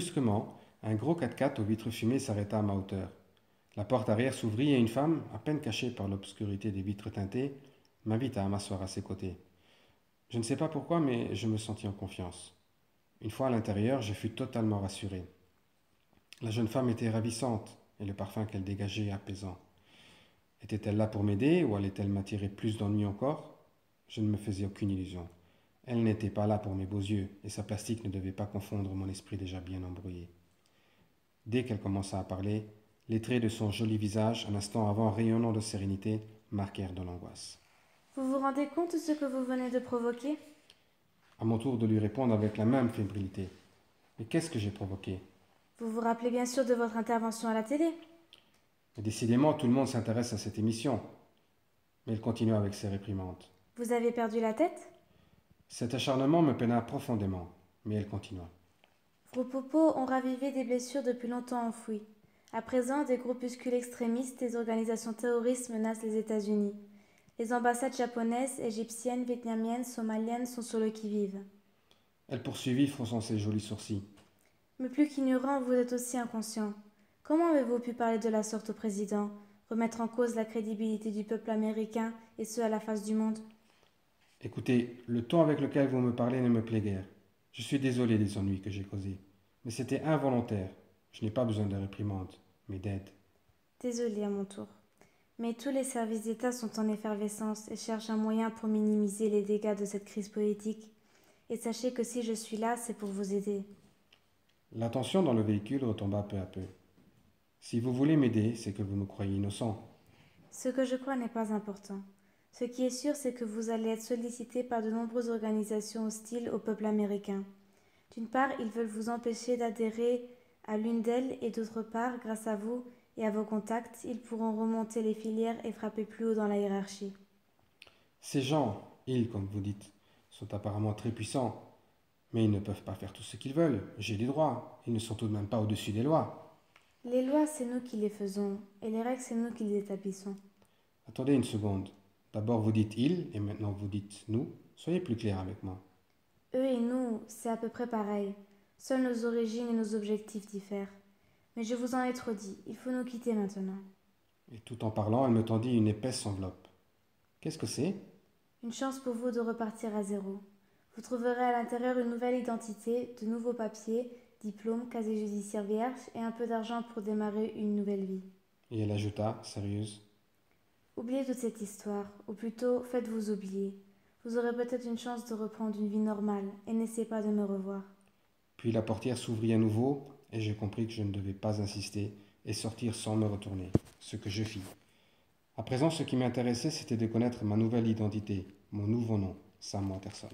brusquement, un gros 4x4 aux vitres fumées s'arrêta à ma hauteur. La porte arrière s'ouvrit et une femme, à peine cachée par l'obscurité des vitres teintées, m'invita à m'asseoir à ses côtés. Je ne sais pas pourquoi, mais je me sentis en confiance. Une fois à l'intérieur, je fus totalement rassuré. La jeune femme était ravissante et le parfum qu'elle dégageait apaisant. Était-elle là pour m'aider ou allait-elle m'attirer plus d'ennuis encore? Je ne me faisais aucune illusion. Elle n'était pas là pour mes beaux yeux et sa plastique ne devait pas confondre mon esprit déjà bien embrouillé. Dès qu'elle commença à parler, les traits de son joli visage, un instant avant rayonnant de sérénité, marquèrent de l'angoisse. Vous vous rendez compte de ce que vous venez de provoquer? À mon tour de lui répondre avec la même fébrilité. Mais qu'est-ce que j'ai provoqué? Vous vous rappelez bien sûr de votre intervention à la télé? Et décidément, tout le monde s'intéresse à cette émission. Mais elle continua avec ses réprimandes. Vous avez perdu la tête? Cet acharnement me peina profondément, mais elle continua. Vos propos ont ravivé des blessures depuis longtemps enfouies. À présent, des groupuscules extrémistes, des organisations terroristes menacent les États-Unis. Les ambassades japonaises, égyptiennes, vietnamiennes, somaliennes sont sur le qui-vive. Elle poursuivit, fronçant ses jolis sourcils. Mais plus qu'ignorant, vous êtes aussi inconscient. Comment avez-vous pu parler de la sorte au président, remettre en cause la crédibilité du peuple américain et ce à la face du monde? Écoutez, le ton avec lequel vous me parlez ne me plaît guère. Je suis désolé des ennuis que j'ai causés. Mais c'était involontaire. Je n'ai pas besoin de réprimande, mais d'aide. Désolée à mon tour. Mais tous les services d'État sont en effervescence et cherchent un moyen pour minimiser les dégâts de cette crise politique. Et sachez que si je suis là, c'est pour vous aider. La tension dans le véhicule retomba peu à peu. Si vous voulez m'aider, c'est que vous me croyez innocent. Ce que je crois n'est pas important. Ce qui est sûr, c'est que vous allez être sollicité par de nombreuses organisations hostiles au peuple américain. D'une part, ils veulent vous empêcher d'adhérer à l'une d'elles et d'autre part, grâce à vous et à vos contacts, ils pourront remonter les filières et frapper plus haut dans la hiérarchie. Ces gens, ils, comme vous dites, sont apparemment très puissants. Mais ils ne peuvent pas faire tout ce qu'ils veulent. J'ai des droits. Ils ne sont tout de même pas au-dessus des lois. Les lois, c'est nous qui les faisons, et les règles, c'est nous qui les établissons. Attendez une seconde. D'abord vous dites ils et maintenant vous dites nous. Soyez plus clair avec moi. Eux et nous, c'est à peu près pareil. Seules nos origines et nos objectifs diffèrent. Mais je vous en ai trop dit, il faut nous quitter maintenant. Et tout en parlant, elle me tendit une épaisse enveloppe. Qu'est-ce que c'est? Une chance pour vous de repartir à zéro. Vous trouverez à l'intérieur une nouvelle identité, de nouveaux papiers, diplômes, casier judiciaire vierge et un peu d'argent pour démarrer une nouvelle vie. Et elle ajouta, sérieuse. Oubliez toute cette histoire, ou plutôt faites-vous oublier. Vous aurez peut-être une chance de reprendre une vie normale et n'essayez pas de me revoir. Puis la portière s'ouvrit à nouveau et je compris que je ne devais pas insister et sortir sans me retourner, ce que je fis. À présent, ce qui m'intéressait, c'était de connaître ma nouvelle identité, mon nouveau nom, Sam Watterson.